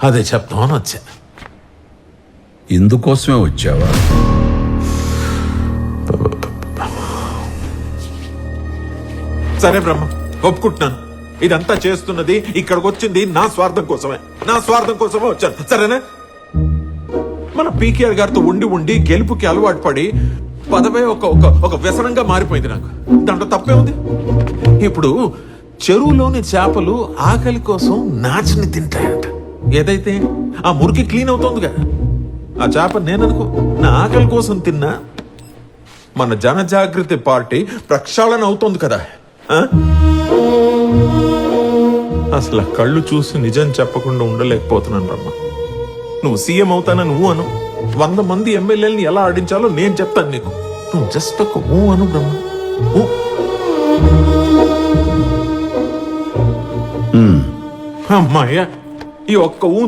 అదే చెప్తామని వచ్చా. ఇందుకోసమే వచ్చావా? సరే బ్రహ్మ, ఒప్పుకుంటున్నాను. ఇదంతా చేస్తున్నది, ఇక్కడికి వచ్చింది నా స్వార్థం కోసమే. నా స్వార్థం కోసమే వచ్చాను, సరేనా? మన పీకేఆర్ గారితో ఉండి ఉండి గెలుపుకి అలవాటు పడి పదవే ఒక వ్యసనంగా మారిపోయింది నాకు. దాంట్లో తప్పే ఉంది. ఇప్పుడు చెరువులోని చేపలు ఆకలి కోసం నాచుని తింటాయంట. ఏదైతే ఆ మురికి క్లీన్ అవుతోందిగా. ఆ చేప నేననుకో నా ఆకలి కోసం తిన్నా మన జనజాగృతి పార్టీ ప్రక్షాళన అవుతోంది కదా. అసలు ఆ కళ్ళు చూసి నిజం చెప్పకుండా ఉండలేకపోతున్నాను రమ్మ. నువ్వు సీఎం అవుతానని నువ్వు అను, 100 మంది ఎమ్మెల్యేలని ఎలా ఆడించాలో నేను చెప్తాను నీకు. నువ్వు జస్ట్ ఒక ఊ అను బ్రహ్మ. అమ్మాయ్యా, ఈ ఒక్క ఊ